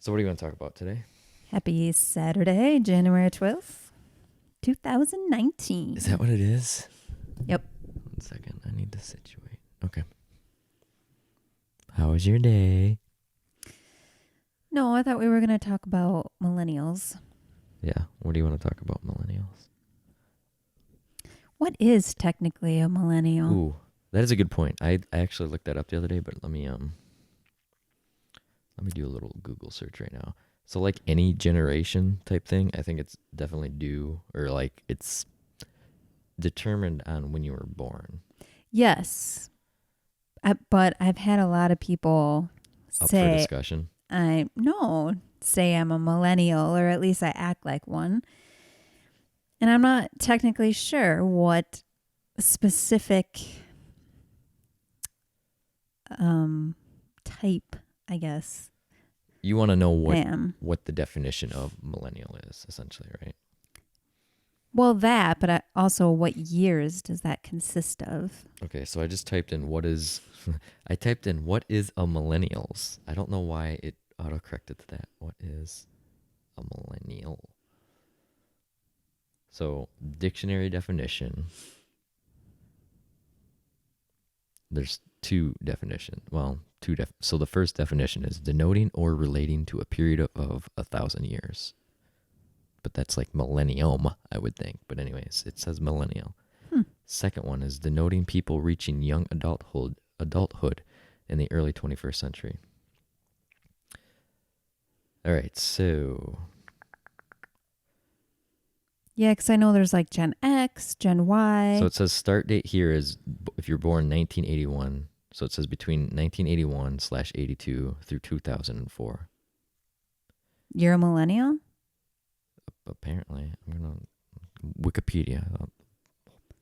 So what do you want to talk about today? Happy Saturday, January 12th, 2019. Is that what it is? Yep. 1 second. I need to situate. Okay. How was your day? No, I thought we were going to talk about millennials. Yeah. What do you want to talk about, millennials? What is technically a millennial? Ooh, that is a good point. I actually looked that up the other day, but let me do a little Google search right now. So like any generation type thing, I think it's definitely due, or like it's determined on when you were born. Yes. But I've had a lot of people Up for say discussion. say I'm a millennial, or at least I act like one. And I'm not technically sure what specific type, I guess, You want to know I am. what the definition of millennial is, essentially, right? Well, but also what years does that consist of? Okay, so I just typed in I typed in what is a millennials. I don't know why it autocorrected to that. What is a millennial? So dictionary definition. There's two definitions. Well, so the first definition is denoting or relating to a period of 1,000 years. But that's like millennium, I would think. But anyways, it says millennial. Second one is denoting people reaching young adulthood in the early 21st century. All right, so Yeah, because I know there's like Gen X, Gen Y. it says start date here is if you're born 1981. So it says between 1981/82 through 2004. You're a millennial? Apparently, I'm gonna Wikipedia.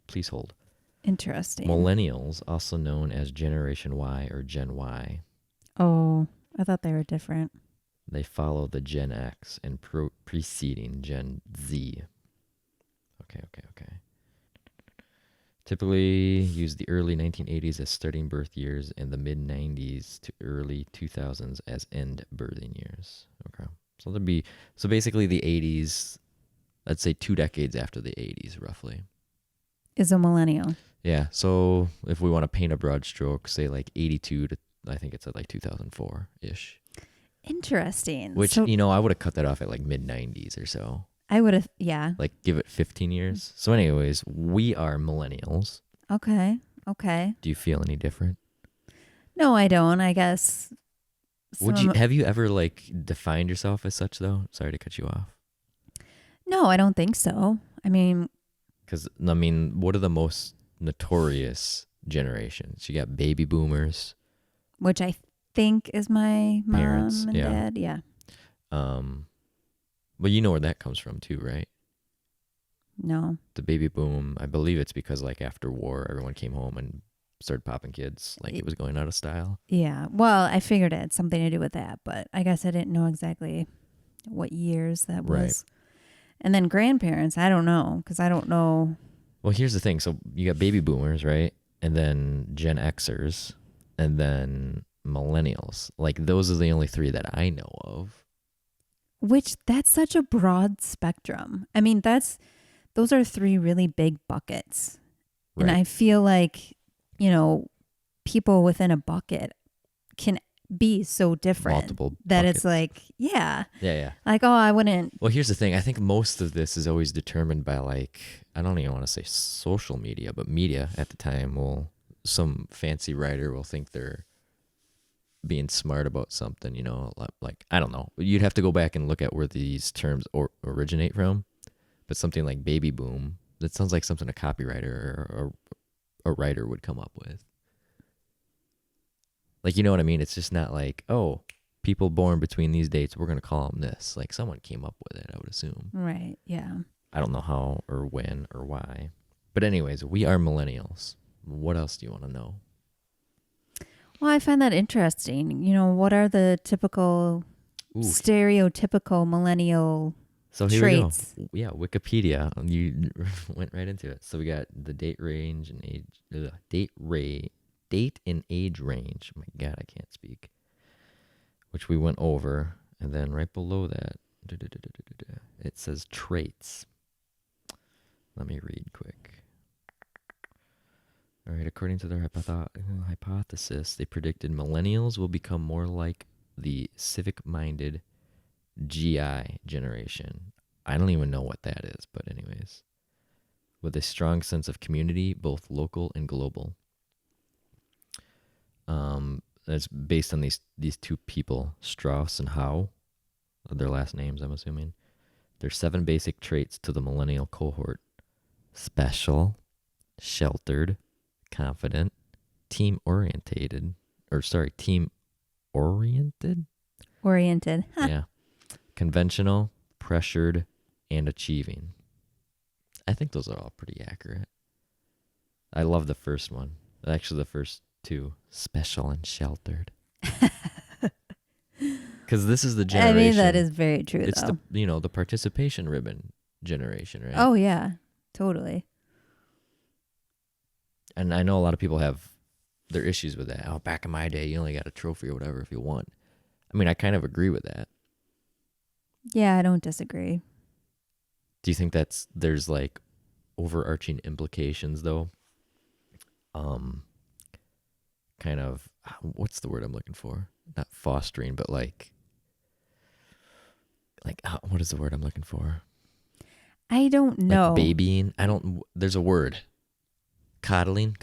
Please hold. Interesting. Millennials, also known as Generation Y or Gen Y, Oh, I thought they were different. they follow the Gen X and preceding Gen Z. Okay. Typically use the early 1980s as starting birth years and the mid 90s to early 2000s as end birthing years. Okay. So basically the 80s, let's say 2 decades after the 80s roughly. Is a millennial. Yeah, so if we want to paint a broad stroke, say like 82 to I think it's at like 2004-ish. Interesting. Which, So I would have cut that off at like mid 90s or so. I would have, yeah. Like give it 15 years. So anyways, we are millennials. Okay. Do you feel any different? No, I don't. I guess. Have you ever like defined yourself as such though? Sorry to cut you off. No, I don't think so. I mean, Because, what are the most notorious generations? You got baby boomers. which I think is my Parents, mom and yeah. dad. Yeah. But you know where that comes from too, right? No. The baby boom, I believe it's because like after war, everyone came home and started popping kids. Like it was going out of style. Yeah. Well, I figured it had something to do with that, but I guess I didn't know exactly what years that was. Right. And then grandparents, I don't know, because I don't know. Well, here's the thing. So you got baby boomers, right? And then Gen Xers, and then millennials. Like those are the only three that I know of. Which, that's such a broad spectrum. I mean, those are three really big buckets. Right. And I feel like, people within a bucket can be so different. Multiple that buckets. It's like, yeah. Yeah. Like, oh, I wouldn't. Well, here's the thing. I think most of this is always determined by like, I don't even want to say social media, but media at the time some fancy writer will think they're being smart about something, like, I don't know. You'd have to go back and look at where these terms originate from. But something like baby boom, that sounds like something a copywriter or a writer would come up with. Like, you know what I mean? It's just not like, oh, people born between these dates, we're going to call them this. Like someone came up with it, I would assume. Right. Yeah. I don't know how or when or why. But anyways, we are millennials. What else do you want to know? Well, I find that interesting. What are the typical, stereotypical millennial traits? We go. Yeah, Wikipedia. You went right into it. So we got the date range and age, date and age range. Oh my God, I can't speak. Which we went over. And then right below that, it says traits. Let me read quick. All right, according to their hypothesis, they predicted millennials will become more like the civic-minded GI generation. I don't even know what that is, but anyways, with a strong sense of community, both local and global. That's based on these two people, Strauss and Howe, their last names, I'm assuming. There's 7 basic traits to the millennial cohort: special, sheltered, confident, team oriented. Oriented. Huh. Yeah. Conventional, pressured, and achieving. I think those are all pretty accurate. I love the first one. Actually, the first two, special and sheltered. Because this is the generation. I mean, that is very true, it's though. the participation ribbon generation, right? Oh, yeah. Totally. And I know a lot of people have their issues with that. Oh, back in my day, you only got a trophy or whatever if you won. I mean, I kind of agree with that. Yeah, I don't disagree. Do you think there's like overarching implications though? Kind of, what's the word I'm looking for? Not fostering, but like what is the word I'm looking for? I don't know. Like babying. There's a word. Cuddling.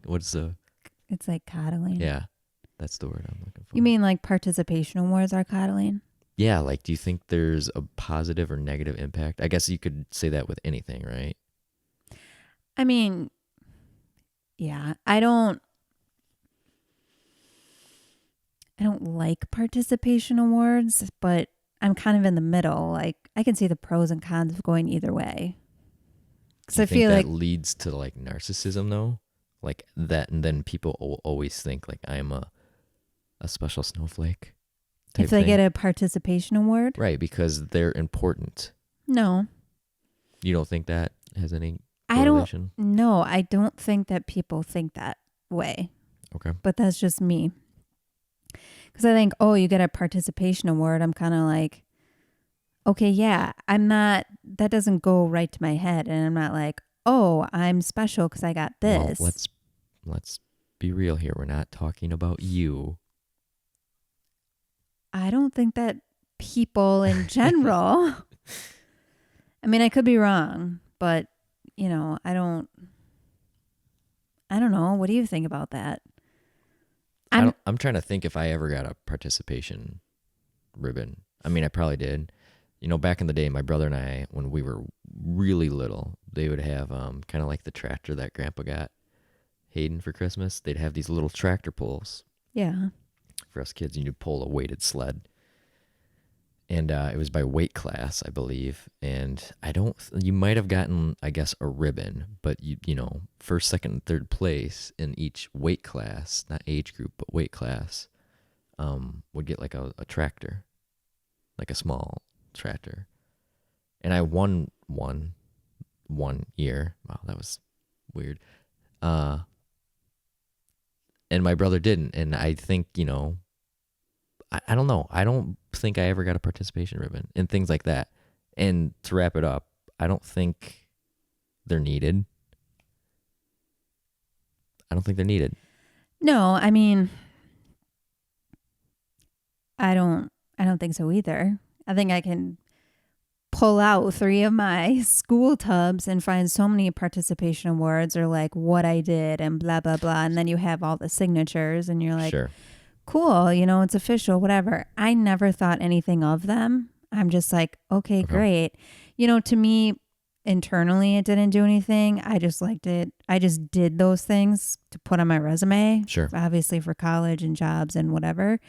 What's the? It's like coddling. Yeah, that's the word I'm looking for. You mean like participation awards are coddling? Yeah, like do you think there's a positive or negative impact? I guess you could say that with anything, right? I mean, yeah, I don't like participation awards, but I'm kind of in the middle. Like I can see the pros and cons of going either way. Because Do you I think feel that like leads to like narcissism though? Like that, and then people always think like I'm a special snowflake type if they thing. get a participation award, Right, because they're important. no, You don't think that has any I correlation? don't. No, I don't think that people think that way. Okay. But that's just me. Because I think, oh, you get a participation award. I'm kind of like, okay, yeah, I'm not, that doesn't go right to my head. And I'm not like, oh, I'm special because I got this. Well, let's be real here. We're not talking about you. I don't think that people in general, I mean, I could be wrong, but, I don't know. What do you think about that? I'm trying to think if I ever got a participation ribbon. I mean, I probably did. Back in the day, my brother and I, when we were really little, they would have kind of like the tractor that Grandpa got Hayden for Christmas. They'd have these little tractor pulls. Yeah. For us kids, you'd pull a weighted sled. And it was by weight class, I believe. And you might have gotten, I guess, a ribbon, but first, second, and third place in each weight class, not age group, but weight class, would get like a tractor, like a small tractor. And I won one year. Wow, that was weird. And my brother didn't. And I think, I don't know. I don't think I ever got a participation ribbon and things like that. And to wrap it up, I don't think they're needed. No, I mean, I don't think so either. I think I can pull out 3 of my school tubs and find so many participation awards or like what I did and blah, blah, blah. And then you have all the signatures and you're like, Sure. Cool, it's official, whatever. I never thought anything of them. I'm just like, okay, great. To me, internally, it didn't do anything. I just liked it. I just did those things to put on my resume. Sure. Obviously for college and jobs and whatever.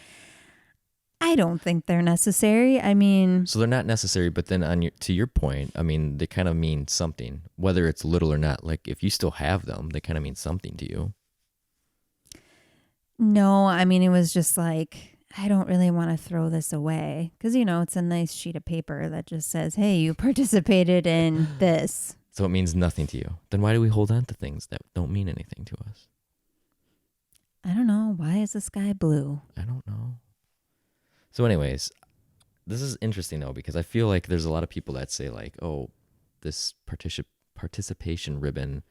I don't think they're necessary. I mean, so they're not necessary, but then to your point, I mean, they kind of mean something, whether it's little or not. Like if you still have them, they kind of mean something to you. No, I mean, it was just like, I don't really want to throw this away because, it's a nice sheet of paper that just says, hey, you participated in this. So it means nothing to you. Then why do we hold on to things that don't mean anything to us? I don't know. Why is the sky blue? I don't know. So anyways, this is interesting though, because I feel like there's a lot of people that say like, oh, this participation ribbon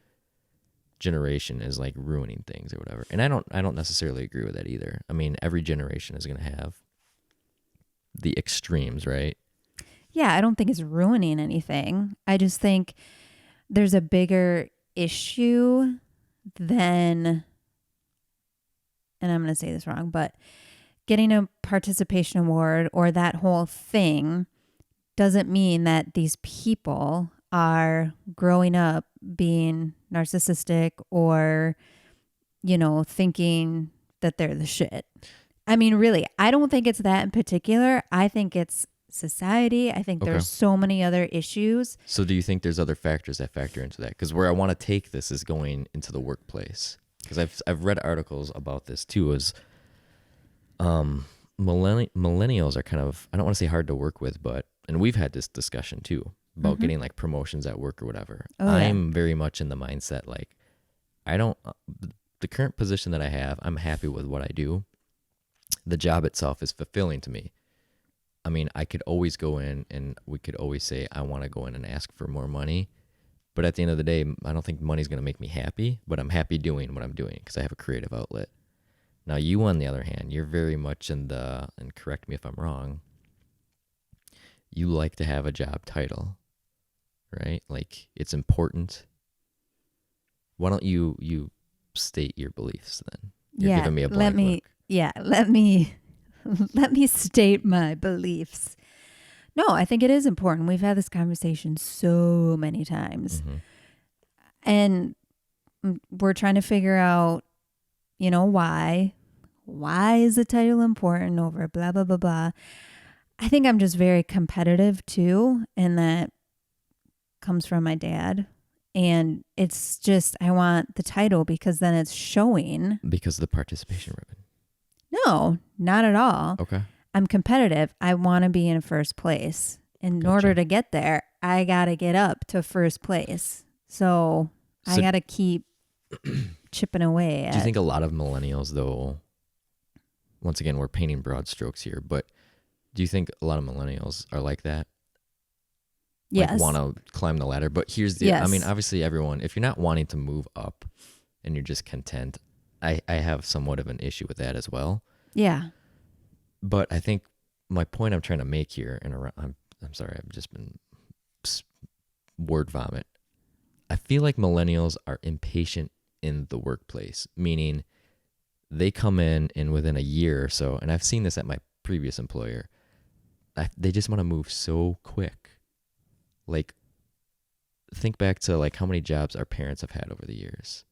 generation is like ruining things or whatever. And I don't necessarily agree with that either. I mean, every generation is going to have the extremes, right? Yeah, I don't think it's ruining anything. I just think there's a bigger issue than, and I'm going to say this wrong, but getting a participation award or that whole thing doesn't mean that these people are growing up being narcissistic or, thinking that they're the shit. I mean, really, I don't think it's that in particular. I think it's society. I think Okay. there's so many other issues. So do you think there's other factors that factor into that? Because where I want to take this is going into the workplace. Because I've read articles about this too. Is millennials are kind of, I don't want to say hard to work with, but, and we've had this discussion too about getting like promotions at work or whatever. Oh, yeah. I'm very much in the mindset like I don't the current position that I have, I'm happy with what I do. The job itself is fulfilling to me. I mean, I could always go in and we could always say I want to go in and ask for more money. But at the end of the day, I don't think money's going to make me happy, but I'm happy doing what I'm doing because I have a creative outlet. Now, you, on the other hand, you're very much in the, and correct me if I'm wrong, you like to have a job title, right? Like, it's important. Why don't you state your beliefs then? You're giving me a blank look. Let me let me state my beliefs. No, I think it is important. We've had this conversation so many times. Mm-hmm. And we're trying to figure out, why. Why is the title important over blah, blah, blah, blah. I think I'm just very competitive too. And that comes from my dad. And it's just, I want the title because then it's showing. Because of the participation ribbon. No, not at all. Okay. I'm competitive. I want to be in first place. In order to get there, I got to get up to first place. So I got to keep chipping away at. Do you think a lot of millennials, though, once again, we're painting broad strokes here, but do you think a lot of millennials are like that? Yes. Like want to climb the ladder? But here's the, I mean, obviously everyone, if you're not wanting to move up and you're just content, I have somewhat of an issue with that as well. Yeah. But I think my point I'm trying to make here, and I'm sorry, I've just been word vomit. I feel like millennials are impatient in the workplace, meaning they come in and within a year or so, and I've seen this at my previous employer, they just want to move so quick. Like, think back to like how many jobs our parents have had over the years,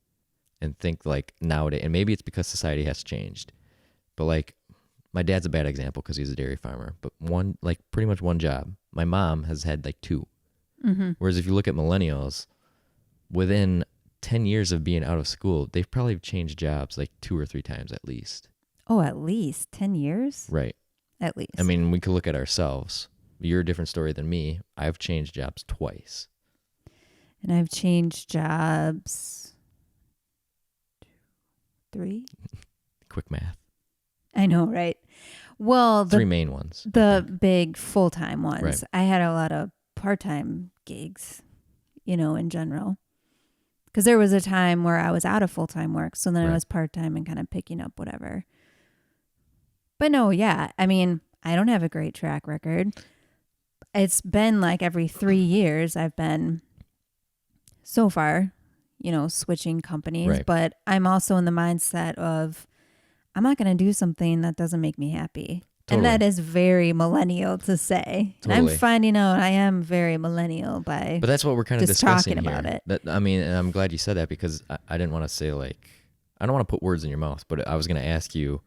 and think like nowadays, and maybe it's because society has changed, but like my dad's a bad example because he's a dairy farmer, but pretty much one job. My mom has had like two. Mm-hmm. Whereas if you look at millennials, within 10 years of being out of school, they've probably changed jobs like 2 or 3 times at least. Oh, at least 10 years? Right. At least. I mean, we could look at ourselves. You're a different story than me. I've changed jobs twice. And I've changed jobs 3. Quick math. I know, right? Well, 3 main ones. The big full-time ones. Right. I had a lot of part-time gigs, in general. Because there was a time where I was out of full-time work. So then I was part-time and kind of picking up whatever. But no, yeah. I mean, I don't have a great track record. It's been like every 3 years I've been, so far, switching companies. Right. But I'm also in the mindset of, I'm not going to do something that doesn't make me happy. Totally. And that is very millennial to say. Totally. And I'm finding out I am very millennial by But that's what we're kind of just discussing talking here. about it. That, I mean, and I'm glad you said that because I didn't want to say like, I don't want to put words in your mouth, but I was going to ask you,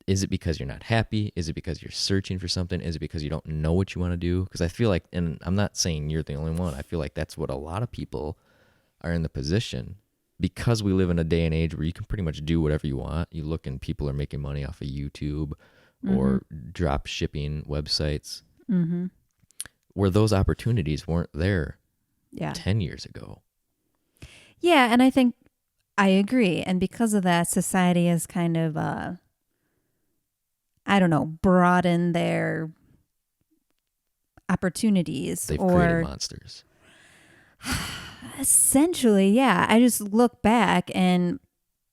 is it because you're not happy? Is it because you're searching for something? Is it because you don't know what you want to do? Because I feel like, and I'm not saying you're the only one, I feel like that's what a lot of people are in the position. Because we live in a day and age where you can pretty much do whatever you want. You look and people are making money off of YouTube or drop shipping websites where those opportunities weren't there 10 years ago. Yeah, and I think I agree. And because of that, society has kind of, broadened their opportunities They've created or monsters. essentially, yeah. I just look back and,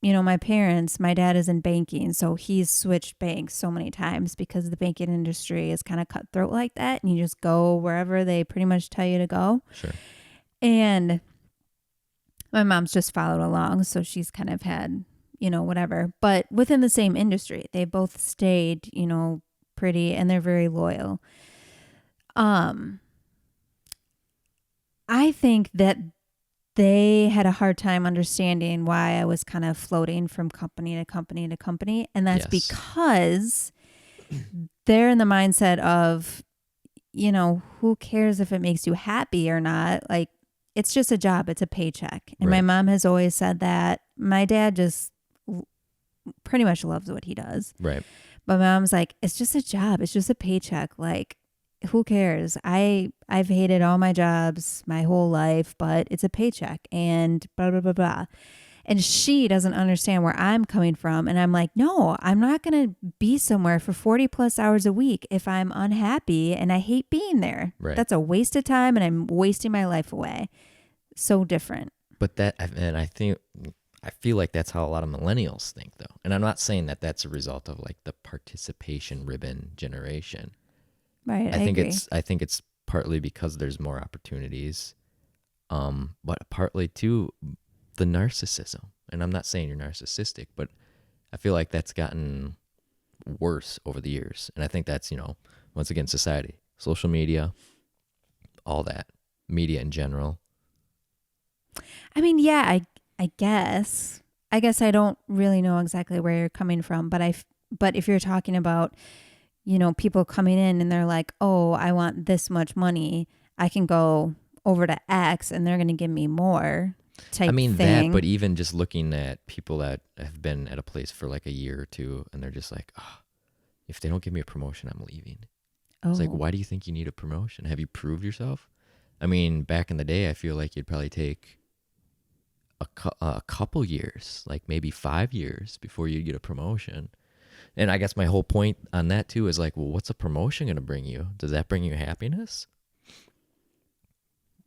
my parents, my dad is in banking, so he's switched banks so many times because the banking industry is kind of cutthroat like that. And you just go wherever they pretty much tell you to go. Sure. And my mom's just followed along. So she's kind of had, whatever. But within the same industry, they both stayed, pretty, and they're very loyal. I think that they had a hard time understanding why I was kind of floating from company to company to company. And that's Yes. because they're in the mindset of, who cares if it makes you happy or not? Like, it's just a job, it's a paycheck. And my Right. mom has always said that. My dad just pretty much loves what he does. Right. But my mom's like, it's just a job, it's just a paycheck. Like, who cares? I've hated all my jobs my whole life, but it's a paycheck and blah, blah, blah, blah. And she doesn't understand where I'm coming from. And I'm like, no, I'm not going to be somewhere for 40 plus hours a week if I'm unhappy and I hate being there. Right. That's a waste of time and I'm wasting my life away. So different. But I feel like that's how a lot of millennials think, though. And I'm not saying that that's a result of like the participation ribbon generation. Right. I agree. think it's partly because there's more opportunities, but partly too the narcissism. And I'm not saying you're narcissistic, but I feel like that's gotten worse over the years. And I think that's, once again, society, social media, all that, media in general. I mean, yeah, I guess. I guess I don't really know exactly where you're coming from, but if you're talking about, people coming in and they're like, "Oh, I want this much money. I can go over to X and they're going to give me more." Type thing. That, but even just looking at people that have been at a place for like a year or two and they're just like, "Oh, if they don't give me a promotion, I'm leaving." Oh. It's like, why do you think you need a promotion? Have you proved yourself? I mean, back in the day, I feel like you'd probably take a couple years, like maybe 5 years before you get a promotion. And I guess my whole point on that too is like, well, what's a promotion going to bring you? Does that bring you happiness?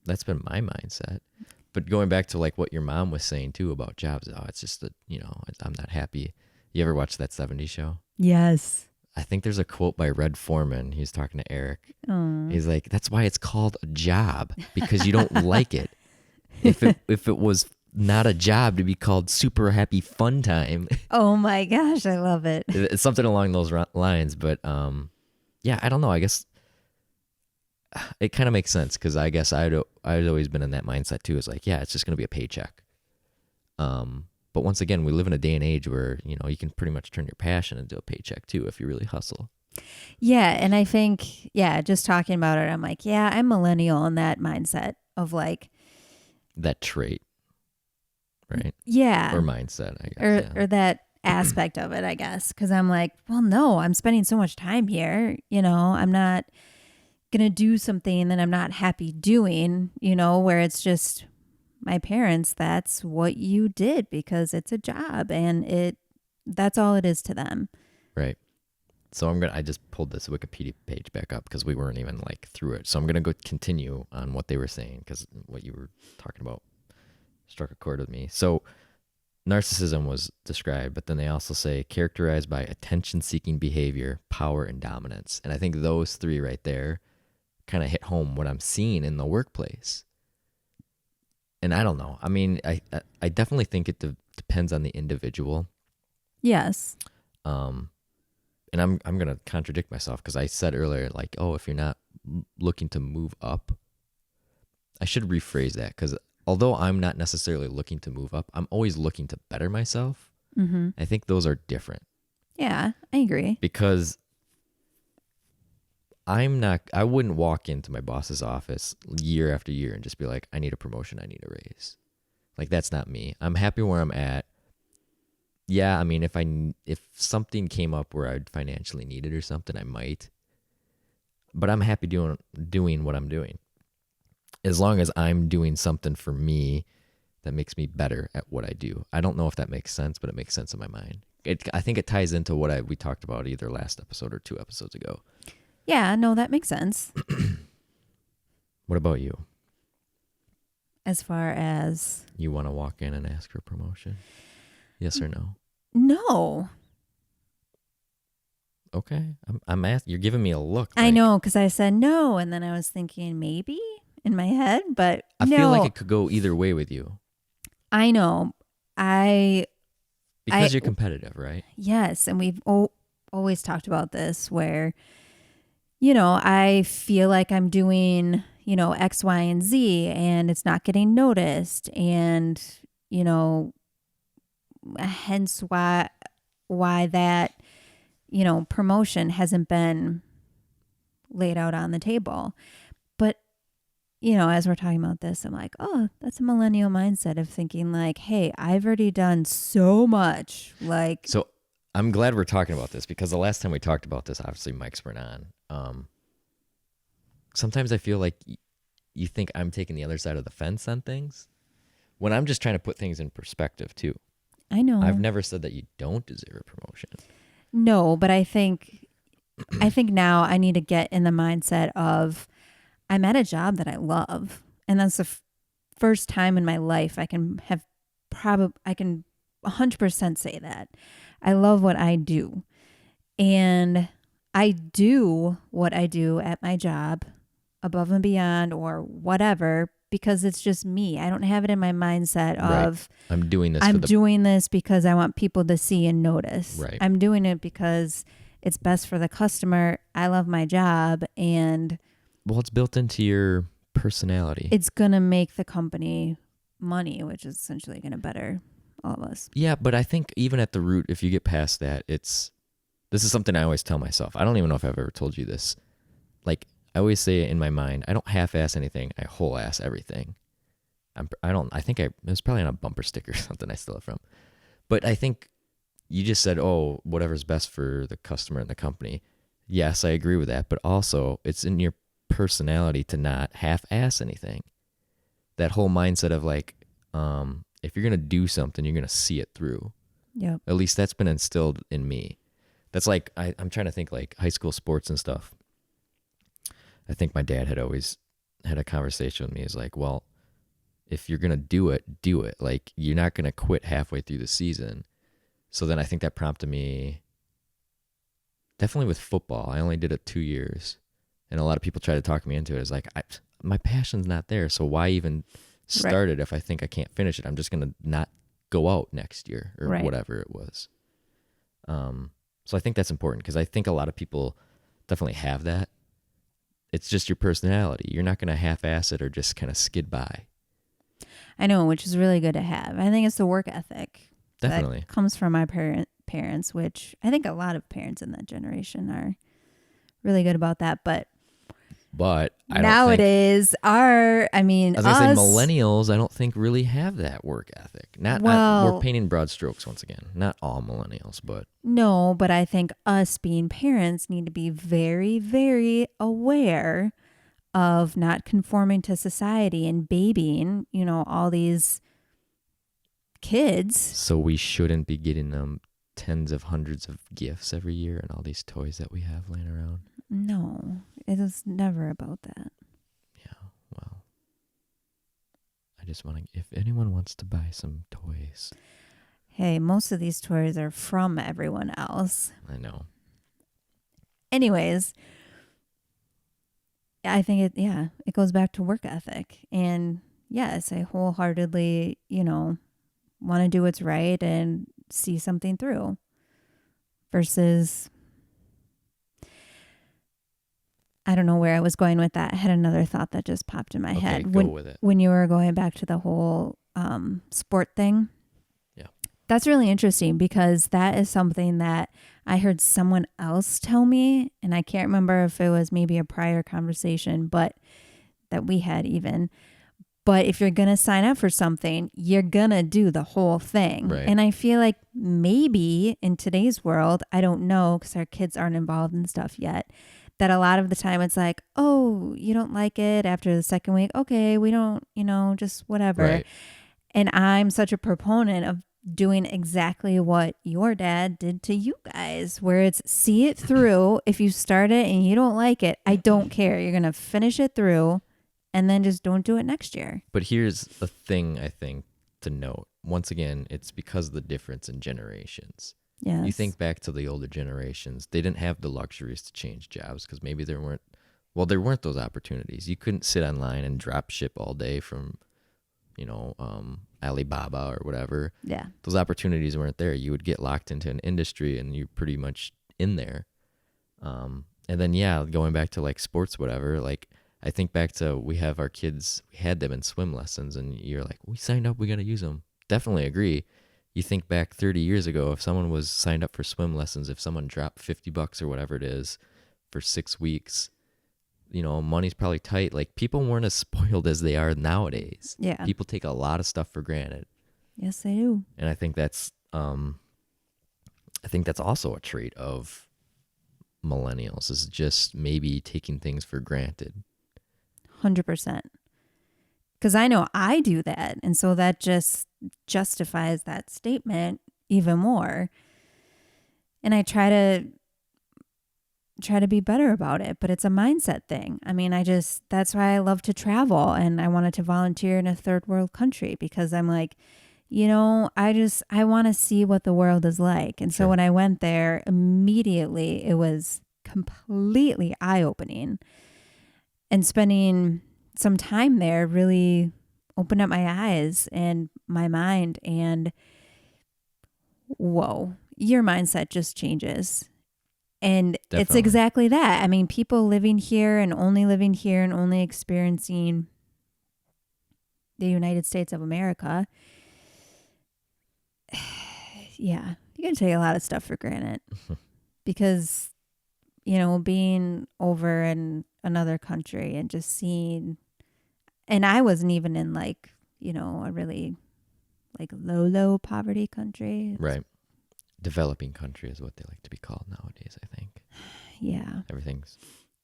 That's been my mindset. But going back to like what your mom was saying too about jobs, it's just that, I'm not happy. You ever watch that 70s show? Yes. I think there's a quote by Red Foreman. He's talking to Eric. Oh. He's like, that's why it's called a job, because you don't like it. If it was not a job, to be called super happy fun time. Oh my gosh, I love it. It's something along those lines. But yeah, I don't know. I guess it kind of makes sense because I guess I'd always been in that mindset too. It's like, yeah, it's just going to be a paycheck. But once again, we live in a day and age where, you can pretty much turn your passion into a paycheck too if you really hustle. Yeah. And I think, just talking about it, I'm like, yeah, I'm millennial in that mindset of like that trait, right? Yeah. Or mindset, I guess. Or that aspect of it, I guess. Because I'm like, well, no, I'm spending so much time here. I'm not going to do something that I'm not happy doing, where it's just my parents, that's what you did because it's a job and that's all it is to them. Right. So I just pulled this Wikipedia page back up because we weren't even like through it. So I'm going to go continue on what they were saying because what you were talking about struck a chord with me. So narcissism was described, but then they also say characterized by attention-seeking behavior, power, and dominance. And I think those three right there kind of hit home what I'm seeing in the workplace. And I don't know. I mean, I definitely think it depends on the individual. Yes. And I'm going to contradict myself because I said earlier, like, oh, if you're not looking to move up, I should rephrase that because although I'm not necessarily looking to move up, I'm always looking to better myself. Mm-hmm. I think those are different. Yeah, I agree. Because I wouldn't walk into my boss's office year after year and just be like, I need a promotion, I need a raise. Like, that's not me. I'm happy where I'm at. Yeah, I mean, if something came up where I'd financially need it or something, I might. But I'm happy doing what I'm doing. As long as I'm doing something for me that makes me better at what I do. I don't know if that makes sense, but it makes sense in my mind. I think it ties into what we talked about either last episode or 2 episodes ago. Yeah, no, that makes sense. What about you? As far as You want to walk in and ask for promotion? Yes or no? no, Okay. I'm asking. You're giving me a look. I know because I said no, and then I was thinking maybe in my head, but I feel like no, it could go either way with you I know. I because you're competitive, right? yes, and we've always talked about this where I feel like I'm doing X, Y, and Z, and it's not getting noticed, and you know hence why that promotion hasn't been laid out on the table. But as we're talking about this, I'm like, oh, that's a millennial mindset of thinking like, hey, I've already done so much. Like, So I'm glad we're talking about this because the last time we talked about this, obviously mics weren't on. Sometimes I feel like you think I'm taking the other side of the fence on things when I'm just trying to put things in perspective too. I know. I've never said that you don't deserve a promotion. No, but I think now I need to get in the mindset of I'm at a job that I love, and that's the first time in my life I can 100% say that I love what I do, and I do what I do at my job above and beyond or whatever because it's just me. I don't have it in my mindset of I'm doing this. doing this because I want people to see and notice. Right. I'm doing it because it's best for the customer. I love my job, and Well, it's built into your personality. it's going to make the company money, which is essentially going to better all of us. Yeah, but I think even at the root, if you get past that, this is something I always tell myself. I don't even know if I've ever told you this. Like, I always say it in my mind, I don't half-ass anything. I whole-ass everything. I think it was probably on a bumper sticker or something I still have from. But I think you just said, oh, whatever's best for the customer and the company. Yes, I agree with that. But also, it's in your personality to not half-ass anything. That whole mindset of like, if you're going to do something, you're going to see it through. Yep. At least that's been instilled in me. That's like, I'm trying to think like high school sports and stuff. I think my dad had always had a conversation with me. Is like, well, if you're going to do it, do it. Like, you're not going to quit halfway through the season. So then I think that prompted me, definitely with football. I only did it 2 years. And a lot of people try to talk me into it. It's like, my passion's not there. So why even start it if I think I can't finish it? I'm just going to not go out next year or whatever it was. So I think that's important because I think a lot of people definitely have that. It's just your personality. You're not going to half-ass it or just kind of skid by. I know, which is really good to have. I think it's the work ethic. Definitely. That comes from my parents, which I think a lot of parents in that generation are really good about that. But I nowadays, I was going to say us, millennials, I don't think really have that work ethic. We're painting broad strokes once again. Not all millennials, but no. But I think us being parents need to be very, very aware of not conforming to society and babying, all these kids. So we shouldn't be getting them tens of hundreds of gifts every year and all these toys that we have laying around. No, it was never about that. Yeah, well, I just want to, if anyone wants to buy some toys. Hey, most of these toys are from everyone else. I know. Anyways, I think it goes back to work ethic. And yes, I wholeheartedly, want to do what's right and see something through versus, I don't know where I was going with that. I had another thought that just popped in my head. Go with it. When you were going back to the whole sport thing. Yeah. That's really interesting because that is something that I heard someone else tell me, and I can't remember if it was maybe a prior conversation, but that we had even. But if you're going to sign up for something, you're going to do the whole thing. Right. And I feel like maybe in today's world, I don't know because our kids aren't involved in stuff yet, that a lot of the time it's like, oh, you don't like it after the second week. Okay, we don't, just whatever. Right. And I'm such a proponent of doing exactly what your dad did to you guys, where it's see it through. If you start it and you don't like it, I don't care. You're going to finish it through and then just don't do it next year. But here's a thing I think to note. Once again, it's because of the difference in generations. Yes. You think back to the older generations, they didn't have the luxuries to change jobs because maybe there weren't those opportunities. You couldn't sit online and drop ship all day from, Alibaba or whatever. Yeah. Those opportunities weren't there. You would get locked into an industry and you're pretty much in there. And then, going back to like sports, whatever, like I think back to we had them in swim lessons and you're like, we signed up, we got to use them. Definitely agree. You think back 30 years ago, if someone was signed up for swim lessons, if someone dropped $50 or whatever it is for 6 weeks, money's probably tight. Like people weren't as spoiled as they are nowadays. Yeah. People take a lot of stuff for granted. Yes, they do. And I think that's also a trait of millennials, is just maybe taking things for granted. 100%. Because I know I do that. And so that just justifies that statement even more. And I try to be better about it, but it's a mindset thing. I mean, that's why I love to travel, and I wanted to volunteer in a third world country because I'm like, I want to see what the world is like. And so when I went there, immediately it was completely eye-opening, and spending some time there really opened up my eyes and my mind, and whoa, your mindset just changes. And Definitely. It's exactly that. I mean, people living here and only experiencing the United States of America. Yeah, you can take a lot of stuff for granted because, being over in another country and just seeing, and I wasn't even in like, a really like low poverty country. Right. Developing country is what they like to be called nowadays, I think. Yeah. Everything's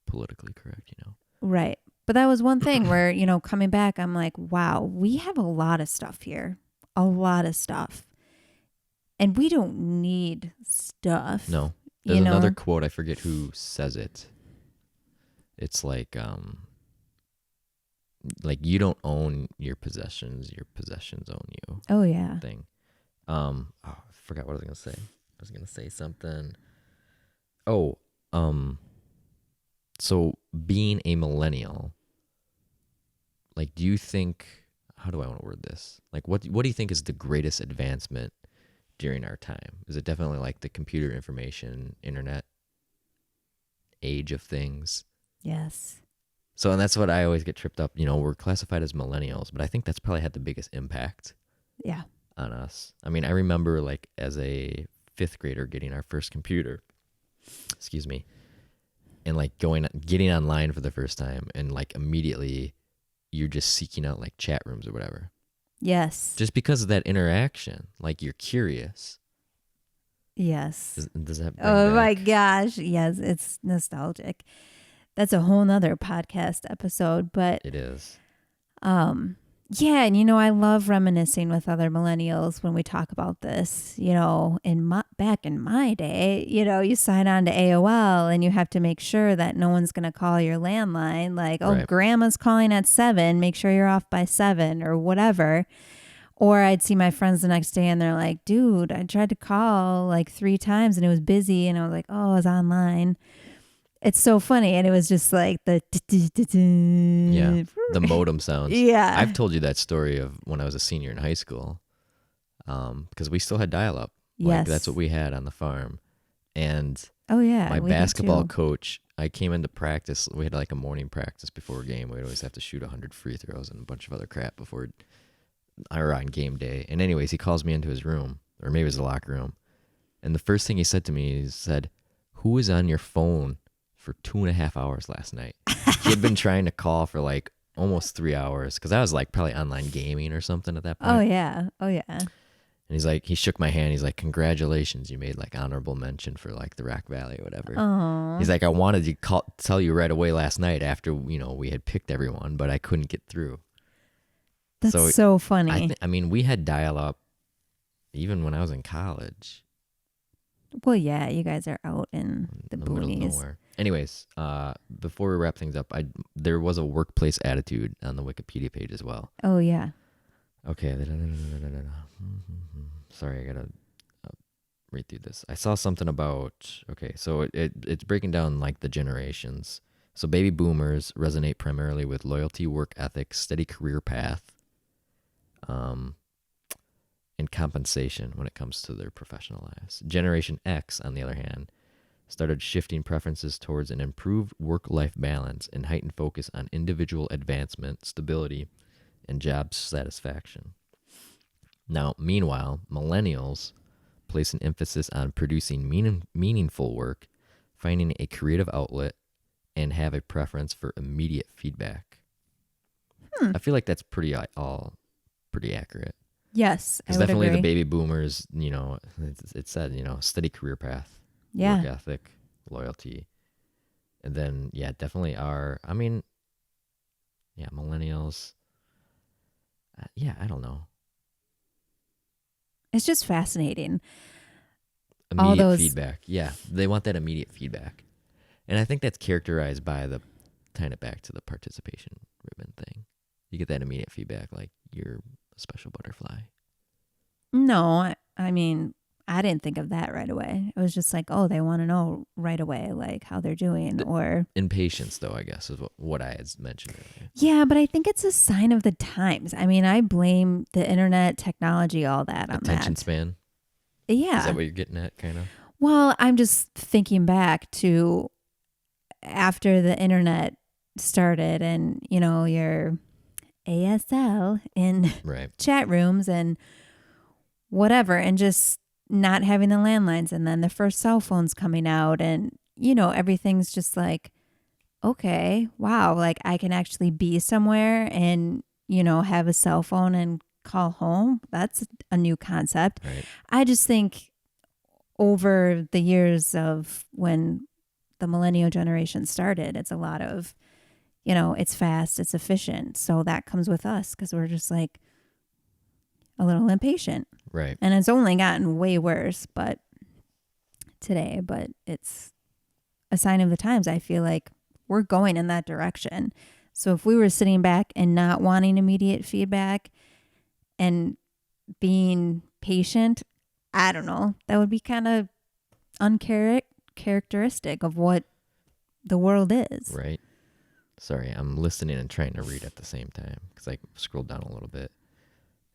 politically correct, Right. But that was one thing where, coming back, I'm like, wow, we have a lot of stuff here. A lot of stuff. And we don't need stuff. No. There's another quote, I forget who says it. It's like you don't own your possessions own you. Oh yeah. Thing. I forgot what I was gonna say. I was gonna say something. Oh, so being a millennial, like, do you think? How do I want to word this? Like, what do you think is the greatest advancement during our time? Is it definitely like the computer information, internet age of things? Yes. So, and that's what I always get tripped up. We're classified as millennials, but I think that's probably had the biggest impact. Yeah. On us. I mean, I remember like as a 5th grader getting our first computer, and like getting online for the first time, and like immediately you're just seeking out like chat rooms or whatever. Yes. Just because of that interaction, like you're curious. Yes. Does that bring Oh back? my gosh. Yes, it's nostalgic. That's a whole nother podcast episode, but It is. yeah, and I love reminiscing with other millennials when we talk about this. Back in my day, you sign on to AOL and you have to make sure that no one's going to call your landline. Like, oh, Right. grandma's calling at 7. Make sure you're off by 7 or whatever. Or I'd see my friends the next day and they're like, dude, I tried to call like 3 times and it was busy. And I was like, oh, I was online. It's so funny. And it was just like the modem sounds. Yeah. I've told you that story of when I was a senior in high school, because we still had dial-up. Like, Yes. that's what we had on the farm. And Oh yeah. my we did basketball too. coach, I came into practice. We had like a morning practice before a game. We'd always have to shoot 100 free throws and a bunch of other crap before or on game day. And anyways, he calls me into his room, or maybe it was the locker room. And the first thing he said to me, he said, "Who was on your phone for 2.5 hours last night?" He had been trying to call for like almost 3 hours, because I was like probably online gaming or something at that point. Oh yeah. Oh yeah. And he's like, he shook my hand. He's like, "Congratulations, you made like honorable mention for like the Rock Valley or whatever." Oh. He's like, "I wanted to tell you right away last night after we had picked everyone, but I couldn't get through." That's so funny. I mean, we had dial-up even when I was in college. Well, yeah, you guys are out in the in the middle of boonies. nowhere. Anyways, before we wrap things up, there was a workplace attitude on the Wikipedia page as well. Oh yeah. Okay. Sorry, I gotta read through this. I saw something about, okay, so it's breaking down like the generations. So baby boomers resonate primarily with loyalty, work ethic, steady career path, um, and compensation when it comes to their professional lives. Generation X, on the other hand, started shifting preferences towards an improved work-life balance and heightened focus on individual advancement, stability, and job satisfaction. Now, meanwhile, millennials place an emphasis on producing meaningful work, finding a creative outlet, and have a preference for immediate feedback. I feel like that's all pretty accurate. Yes, I Because would definitely agree. the baby boomers, it said, steady career path, Yeah. work ethic, loyalty. And then, yeah, definitely I mean, yeah, millennials. Yeah, I don't know. It's just fascinating. All Immediate those. feedback. Yeah, they want that immediate feedback. And I think that's characterized by tying it back to the participation ribbon thing. You get that immediate feedback, like you're a special butterfly. No, I mean, I didn't think of that right away. It was just like, oh, they want to know right away, like how they're doing, The or impatience, though, I guess, is what I had mentioned earlier. yeah, but I think it's a sign of the times. I mean, I blame the internet, technology, all that on Attention that. span. Is that Yeah. what you're getting at, kind of? Well, I'm just thinking back to after the internet started and, your ASL in Right. chat rooms and whatever, and just not having the landlines and then the first cell phones coming out and, everything's just like, okay, wow, like I can actually be somewhere and, have a cell phone and call home. That's a new concept. Right. I just think over the years of when the millennial generation started, it's a lot of, it's fast, it's efficient. So that comes with us because we're just like a little impatient. Right. And it's only gotten way worse, but it's a sign of the times. I feel like we're going in that direction. So if we were sitting back and not wanting immediate feedback and being patient, I don't know, that would be kind of uncharacteristic of what the world is. Right. Sorry, I'm listening and trying to read at the same time because I scrolled down a little bit.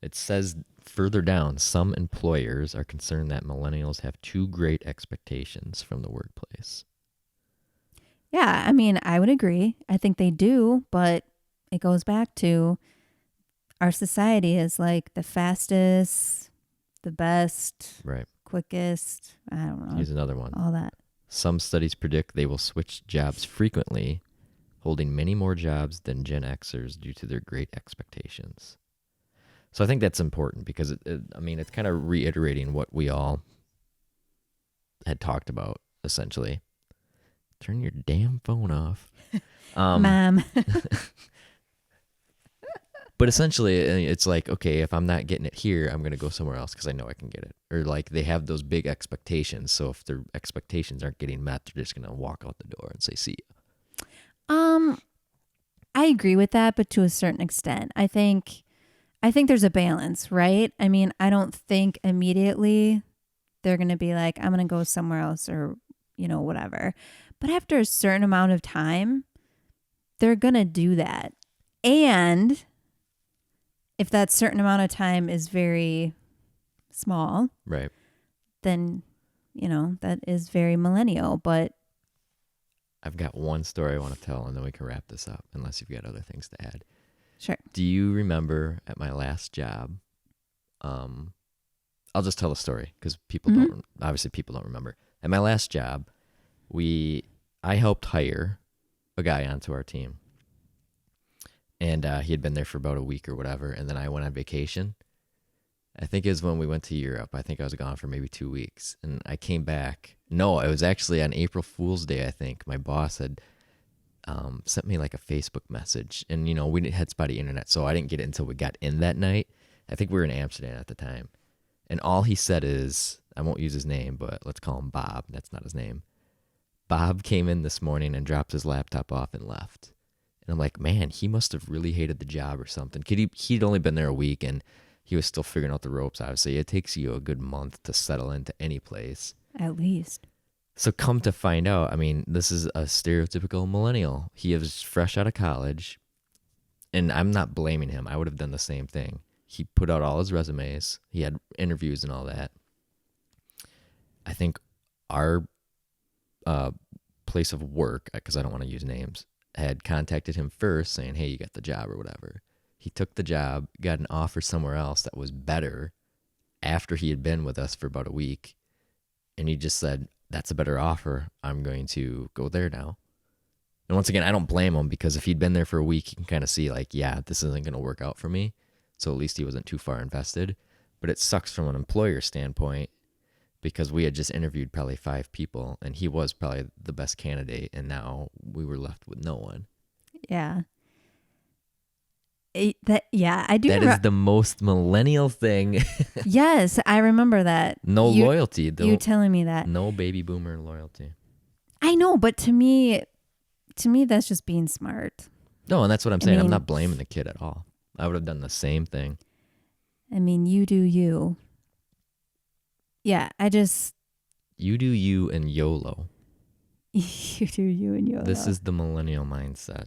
It says further down, some employers are concerned that millennials have too great expectations from the workplace. Yeah, I mean, I would agree. I think they do, but it goes back to our society is like the fastest, the best, Right. quickest. I don't know. Here's another one. All that. Some studies predict they will switch jobs frequently, holding many more jobs than Gen Xers due to their great expectations. So I think that's important because, it's kind of reiterating what we all had talked about, essentially. Turn your damn phone off. Mom. But essentially, it's like, okay, if I'm not getting it here, I'm going to go somewhere else because I know I can get it. Or like they have those big expectations. So if their expectations aren't getting met, they're just going to walk out the door and say, see you. I agree with that, but to a certain extent. I think there's a balance, right? I mean, I don't think immediately they're going to be like, I'm going to go somewhere else or, whatever. But after a certain amount of time, they're going to do that. And if that certain amount of time is very small, Right. then, that is very millennial. But I've got one story I want to tell, and then we can wrap this up, unless you've got other things to add. sure. Do you remember at my last job? I'll just tell the story because people don't remember. At my last job, I helped hire a guy onto our team, and he had been there for about a week or whatever. And then I went on vacation. I think it was when we went to Europe. I think I was gone for maybe 2 weeks, and I came back. No, it was actually on April Fool's Day. I think my boss had sent me like a Facebook message, and we didn't had spotty internet, so I didn't get it until we got in that night. I think we were in Amsterdam at the time, and all he said is, I won't use his name, but let's call him Bob. That's not his name. Bob came in this morning and dropped his laptop off and left. And I'm like, man, he must have really hated the job or something. He'd only been there a week and he was still figuring out the ropes. Obviously, it takes you a good month to settle into any place. At least. So come to find out, I mean, this is a stereotypical millennial. He is fresh out of college, and I'm not blaming him. I would have done the same thing. He put out all his resumes. He had interviews and all that. I think our place of work, because I don't want to use names, had contacted him first saying, hey, you got the job or whatever. He took the job, got an offer somewhere else that was better after he had been with us for about a week. And he just said, that's a better offer. I'm going to go there now. And once again, I don't blame him, because if he'd been there for a week, you can kind of see like, yeah, this isn't going to work out for me. So at least he wasn't too far invested. But it sucks from an employer standpoint, because we had just interviewed probably 5 people and he was probably the best candidate. And now we were left with no one. Yeah. I do. That is the most millennial thing. Yes, I remember that. No loyalty. You telling me that. No baby boomer loyalty. I know, but to me, that's just being smart. No, and that's what I'm saying. I'm not blaming the kid at all. I would have done the same thing. I mean, you do you. Yeah, You do you and YOLO. You do you and YOLO. This is the millennial mindset.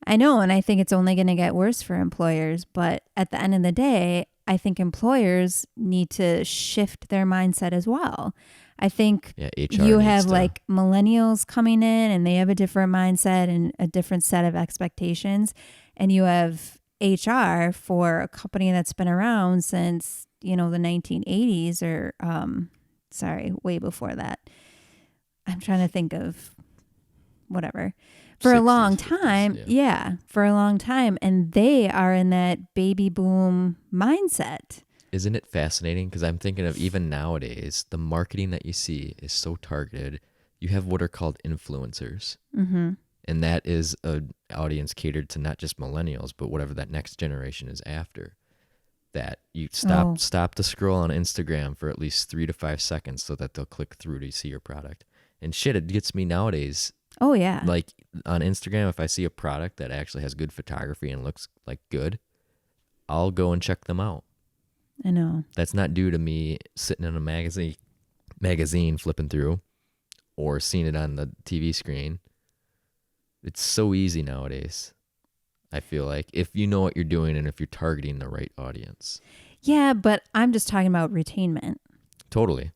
I know, and I think it's only going to get worse for employers. But at the end of the day, I think employers need to shift their mindset as well. I think HR you have like millennials coming in and they have a different mindset and a different set of expectations. And you have HR for a company that's been around since, the 1980s or, way before that. I'm trying to think of whatever. For 60s, a long time, for a long time. And they are in that baby boom mindset. Isn't it fascinating? Because I'm thinking of even nowadays, the marketing that you see is so targeted. You have what are called influencers. Mm-hmm. And that is an audience catered to not just millennials, but whatever that next generation is after. That you stop to scroll on Instagram for at least 3 to 5 seconds so that they'll click through to see your product. And shit, it gets me nowadays. Oh, yeah. Like on Instagram, if I see a product that actually has good photography and looks like good, I'll go and check them out. I know. That's not due to me sitting in a magazine flipping through or seeing it on the TV screen. It's so easy nowadays. I feel like if you know what you're doing and if you're targeting the right audience. Yeah, but I'm just talking about retainment. Totally.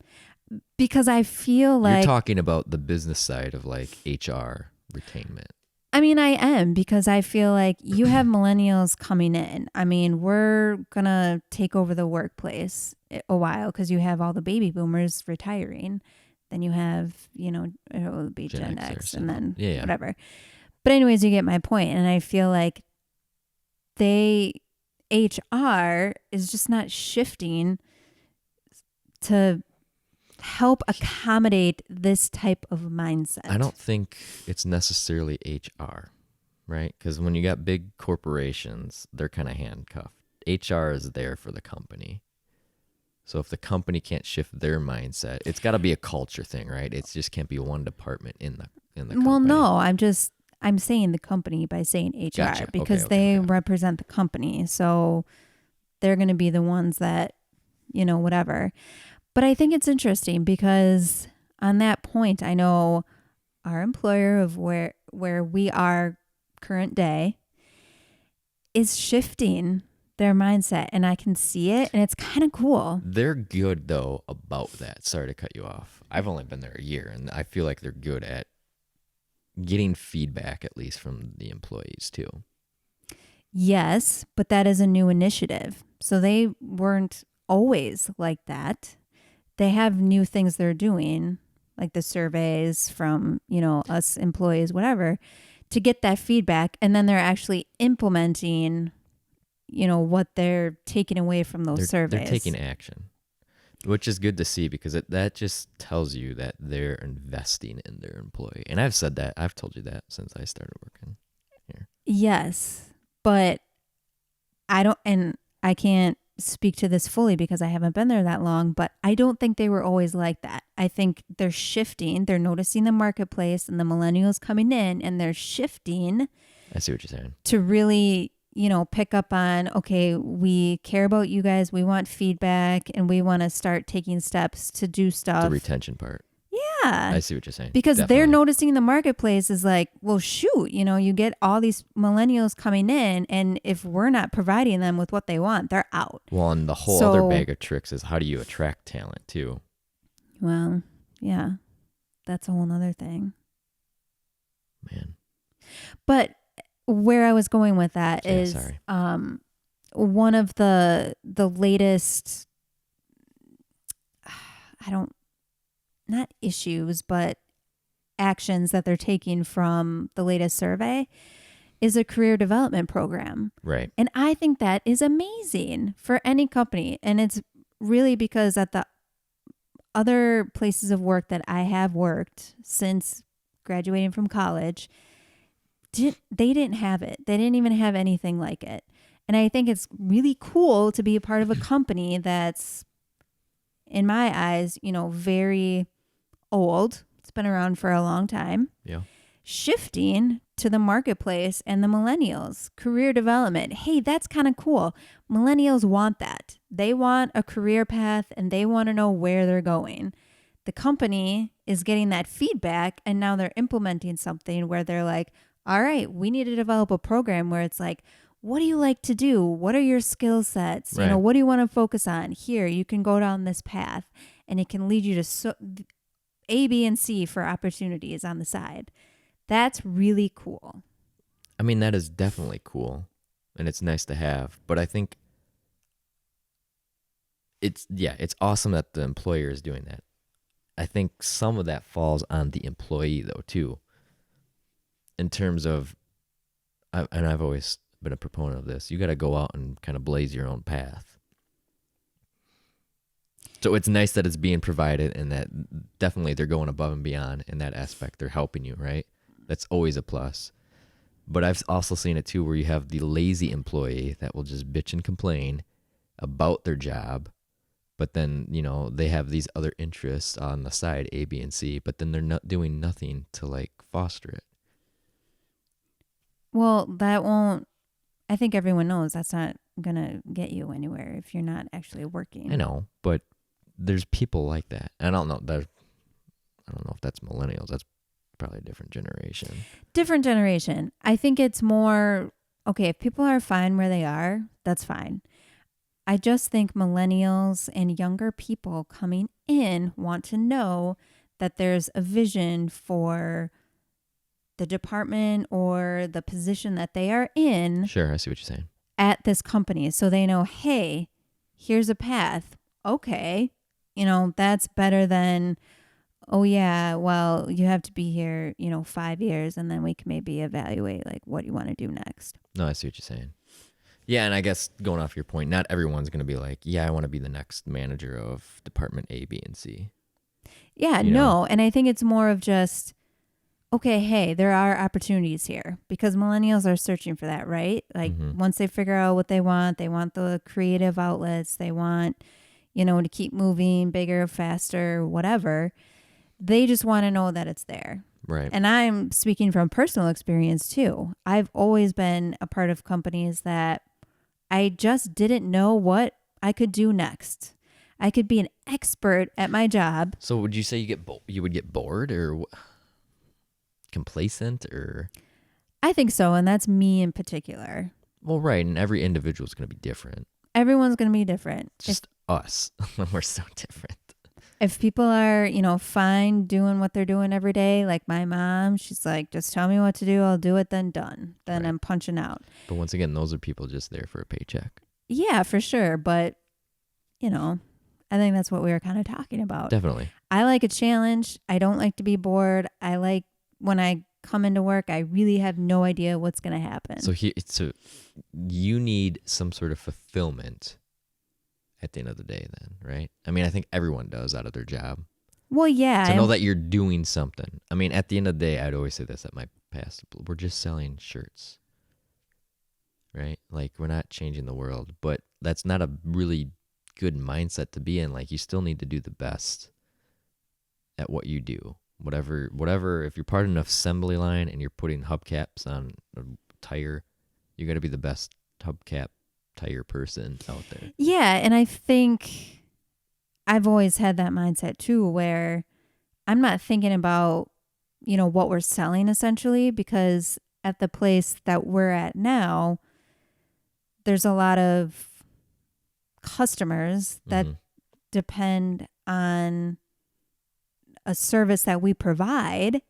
Because I feel like... You're talking about the business side of like HR retainment. I mean, I am, because I feel like you have millennials coming in. I mean, we're going to take over the workplace a while because you have all the baby boomers retiring. Then you have, it'll be Gen X and then whatever. But anyways, you get my point. And I feel like HR is just not shifting to help accommodate this type of mindset. I don't think it's necessarily HR, right? Because when you got big corporations, they're kind of handcuffed. HR is there for the company. So if the company can't shift their mindset, it's got to be a culture thing, right? It just can't be one department in the company. Well, no, I'm saying the company by saying HR. Gotcha. Because they represent the company. So they're going to be the ones that, whatever. But I think it's interesting because on that point, I know our employer of where we are current day is shifting their mindset, and I can see it, and it's kind of cool. They're good though about that. Sorry to cut you off. I've only been there a year, and I feel like they're good at getting feedback, at least from the employees too. Yes, but that is a new initiative. So they weren't always like that. They have new things they're doing, like the surveys from, us employees, whatever, to get that feedback. And then they're actually implementing, what they're taking away from those surveys. They're taking action, which is good to see because that just tells you that they're investing in their employee. And I've said that. I've told you that since I started working here. Yes, but I can't speak to this fully because I haven't been there that long, but I don't think they were always like that. I think they're shifting. They're noticing the marketplace and the millennials coming in, and they're shifting I see what you're saying. to really, pick up on, okay, we care about you guys. We want feedback and we want to start taking steps to do stuff. The retention part. Yeah. I see what you're saying. Because Definitely. they're noticing the marketplace is like, well, shoot, you get all these millennials coming in, and if we're not providing them with what they want, they're out. Well, and the whole other bag of tricks is how do you attract talent too? Well, yeah, that's a whole nother thing. Man. But where I was going with that is one of the latest, not issues, but actions that they're taking from the latest survey is a career development program. Right. And I think that is amazing for any company. And it's really because at the other places of work that I have worked since graduating from college, they didn't have it. They didn't even have anything like it. And I think it's really cool to be a part of a company that's, in my eyes, very old. It's been around for a long time. Yeah. Shifting to the marketplace and the millennials. Career development. Hey, that's kind of cool. Millennials want that. They want a career path and they want to know where they're going. The company is getting that feedback, and now they're implementing something where they're like, all right, we need to develop a program where it's like, what do you like to do? What are your skill sets? Right. What do you want to focus on? Here, you can go down this path, and it can lead you to A, B, and C for opportunities on the side. That's really cool. I mean, that is definitely cool, and it's nice to have. But I think it's awesome that the employer is doing that. I think some of that falls on the employee, though, too. In terms of, and I've always been a proponent of this, you got to go out and kind of blaze your own path. So it's nice that it's being provided, and that definitely they're going above and beyond in that aspect. They're helping you, right? That's always a plus. But I've also seen it too, where you have the lazy employee that will just bitch and complain about their job, but then, they have these other interests on the side, A, B, and C, but then they're not doing nothing to like foster it. Well, I think everyone knows that's not going to get you anywhere if you're not actually working. I know, but there's people like that. I don't know if that's millennials. That's probably a different generation. Different generation. I think it's more, okay, if people are fine where they are, that's fine. I just think millennials and younger people coming in want to know that there's a vision for the department or the position that they are in. Sure, I see what you're saying. At this company. So they know, hey, here's a path. Okay. That's better than, oh yeah, well, you have to be here, 5 years, and then we can maybe evaluate like what you want to do next. No, I see what you're saying. Yeah, and I guess going off your point, not everyone's going to be like, yeah, I want to be the next manager of department A, B, and C. Yeah, no. And I think it's more of just, okay, hey, there are opportunities here, because millennials are searching for that, right? Like once they figure out what they want the creative outlets, they want, to keep moving bigger, faster, whatever. They just want to know that it's there. Right. And I'm speaking from personal experience too. I've always been a part of companies that I just didn't know what I could do next. I could be an expert at my job. So would you say you would get bored or complacent or? I think so, and that's me in particular. Well, right, and every individual is going to be different. Everyone's going to be different. Just us. We're so different. If people are, fine doing what they're doing every day, like my mom, she's like, just tell me what to do, I'll do it, then done. Then right. I'm punching out. But once again, those are people just there for a paycheck. Yeah, for sure. But, I think that's what we were kind of talking about. Definitely. I like a challenge. I don't like to be bored. I like when I come into work, I really have no idea what's going to happen. So you need some sort of fulfillment at the end of the day then, right? I mean, I think everyone does out of their job. Well, yeah. To know that you're doing something. I mean, at the end of the day, I'd always say this at my past, we're just selling shirts, right? Like, we're not changing the world, but that's not a really good mindset to be in. Like, you still need to do the best at what you do. Whatever, if you're part of an assembly line and you're putting hubcaps on a tire, you got to be the best hubcap tire person out there. Yeah, and I think I've always had that mindset too, where I'm not thinking about, what we're selling essentially, because at the place that we're at now, there's a lot of customers that depend on a service that we provide.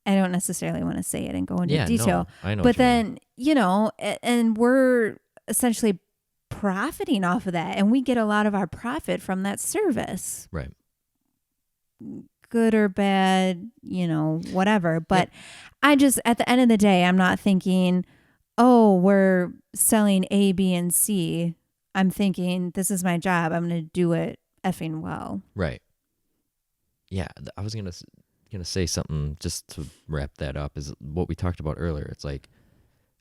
I don't necessarily want to say it and go into detail. No, I know. But then, and we're essentially profiting off of that, and we get a lot of our profit from that service. Right. Good or bad, whatever. But I just, at the end of the day, I'm not thinking, oh, we're selling A, B, and C. I'm thinking, this is my job. I'm going to do it effing well. Right. Yeah, I was gonna say something just to wrap that up. Is what we talked about earlier. It's like,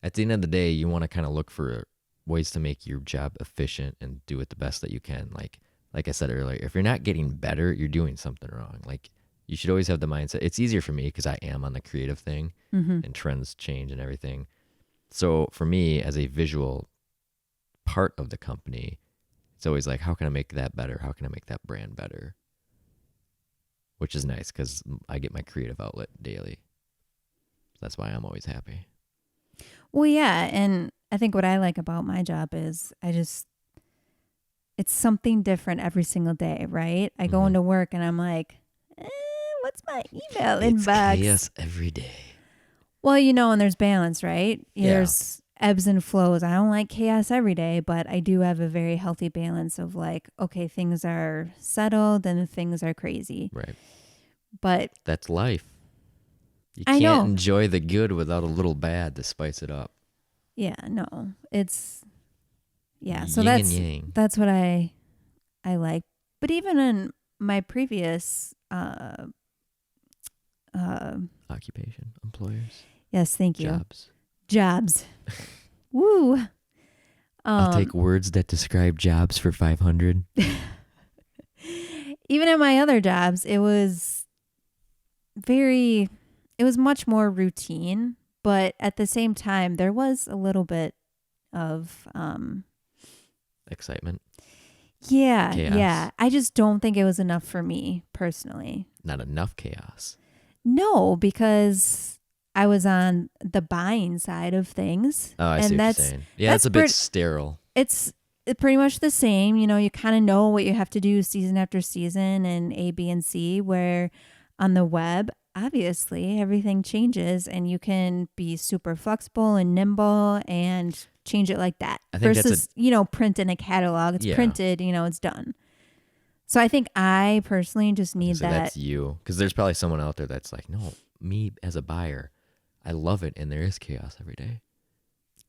at the end of the day, you want to kind of look for ways to make your job efficient and do it the best that you can. Like I said earlier, if you're not getting better, you're doing something wrong. Like, you should always have the mindset. It's easier for me because I am on the creative thing, and trends change and everything. So for me, as a visual part of the company, it's always like, how can I make that better? How can I make that brand better? Which is nice because I get my creative outlet daily. That's why I'm always happy. Well, yeah. And I think what I like about my job is it's something different every single day, right? I go into work and I'm like, what's my email inbox? Chaos every day. Well, and there's balance, right? There's ebbs and flows. I don't like chaos every day, but I do have a very healthy balance of like, okay, things are settled and things are crazy. Right. But that's life. You I know. can't enjoy the good without a little bad to spice it up. Yeah, no. It's so Yin and yang. that's what I like. But even in my previous occupation, employers. Yes, thank you. Jobs. Woo. I'll take words that describe jobs for 500. Even in my other jobs, it was much more routine, but at the same time, there was a little bit of excitement. Yeah, chaos. Yeah. I just don't think it was enough for me personally. Not enough chaos. No, because I was on the buying side of things. Oh, I see what you're saying. Yeah, it's a bit sterile. It's pretty much the same. You kind of know what you have to do season after season and A, B, and C, where on the web, obviously, everything changes and you can be super flexible and nimble and change it like that. I think versus, print in a catalog. It's printed, it's done. So I think I personally just need that. That's you. Because there's probably someone out there that's like, no, me as a buyer, I love it. And there is chaos every day.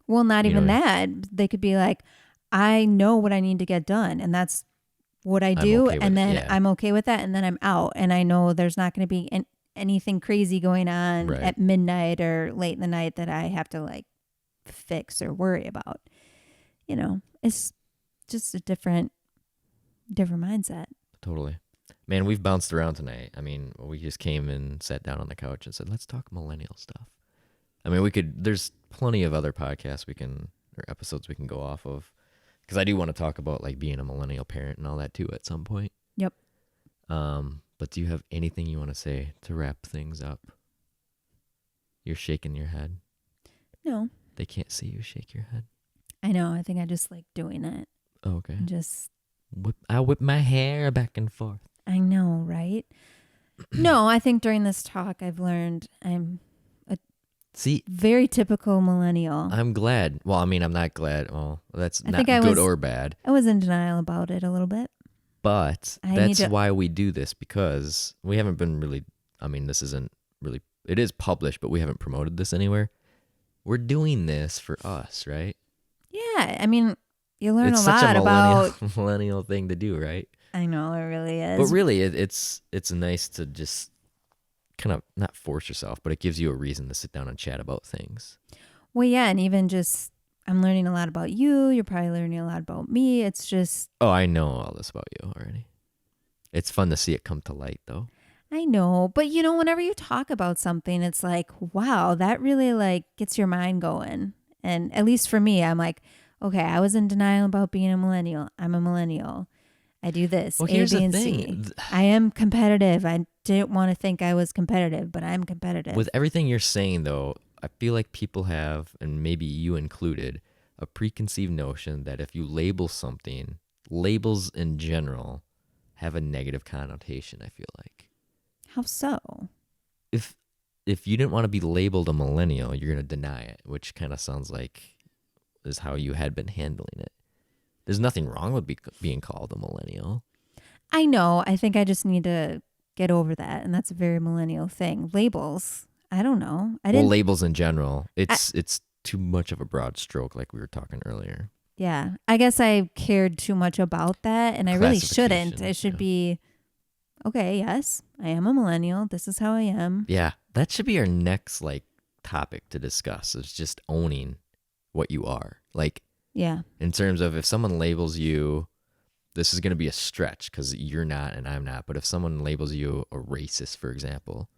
Well, not even that. They could be like, I know what I need to get done. And that's what I do. Okay and then I'm okay with that. And then I'm out. And I know there's not going to be anything crazy going on at midnight or late in the night that I have to like fix or worry about. It's just a different mindset. Totally. Man, we've bounced around tonight. I mean, we just came and sat down on the couch and said, let's talk millennial stuff. I mean, there's plenty of other podcasts or episodes we can go off of. Because I do want to talk about like being a millennial parent and all that too at some point. Yep. But do you have anything you want to say to wrap things up? You're shaking your head. No. They can't see you shake your head. I know. I think I just like doing it. Oh, okay. Just I whip my hair back and forth. I know, right? No, I think during this talk I've learned I'm a very typical millennial. I'm glad. Well, I mean, I'm not glad. Well, that's not good or bad. I was in denial about it a little bit. But that's why we do this, because we haven't been really, I mean, this isn't really, it is published, but we haven't promoted this anywhere. We're doing this for us, right? Yeah. I mean, you learn it's a lot about millennial thing to do, right? I know, it really is. But really, it's nice to just kind of not force yourself, but it gives you a reason to sit down and chat about things. Well, yeah, and even just I'm learning a lot about you. You're probably learning a lot about me. It's just, Oh, I know all this about you already. It's fun to see it come to light, though. I know, but you know, whenever you talk about something, it's like, wow, that really like gets your mind going. And at least for me, I'm like, okay, I was in denial about being a millennial. I'm a millennial. I do this, Well, A, here's the B, and thing. C. I am competitive. I didn't want to think I was competitive, but I'm With competitive. everything you're saying, though, I feel like people have, and maybe you included, a preconceived notion that if you label something, labels in general have a negative connotation, I feel like. How so? If if you didn't want to be labeled a millennial, you're going to deny it, which kind of sounds like is how you had been handling it. There's nothing wrong with being called a millennial. I know. I think I just need to get over that. And that's a very millennial thing. Labels. I don't know. I Well, didn't, labels in general, I, it's too much of a broad stroke, like we were talking earlier. yeah. I guess I cared too much about that and I really shouldn't. Classification, It should yeah. be, okay, yes, I am a millennial. This is how I am. Yeah, that should be our next like topic to discuss is just owning what you are. Like Yeah. in terms of if someone labels you, this is going to be a stretch because you're not and I'm not. But if someone labels you a racist, for example,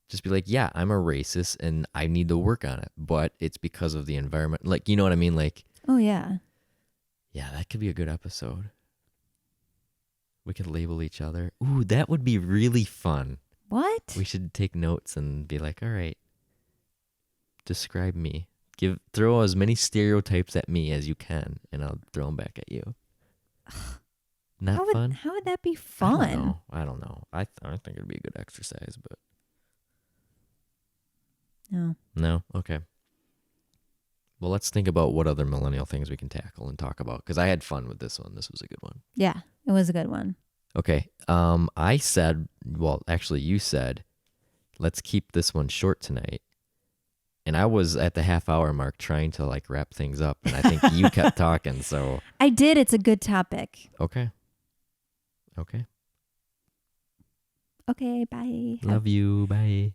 just be like, yeah, I'm a racist and I need to work on it, but it's because of the environment. Like, you know what I mean? Like, Oh, yeah. yeah, that could be a good episode. We could label each other. Ooh, that would be really fun. What? We should take notes and be like, all right, describe me. Throw as many stereotypes at me as you can, and I'll throw them back at you. Not fun? How would that be I don't fun? know. I don't know. I think it'd be a good exercise, but No. no. Okay. Well, let's think about what other millennial things we can tackle and talk about because I had fun with this one. This was a good one. Yeah, it was a good one. Okay. I said, well, actually, you said, let's keep this one short tonight. And I was at the half hour mark trying to like wrap things up, and I think you kept talking. So I did. It's a good topic. okay, okay, Okay, bye. love you, bye.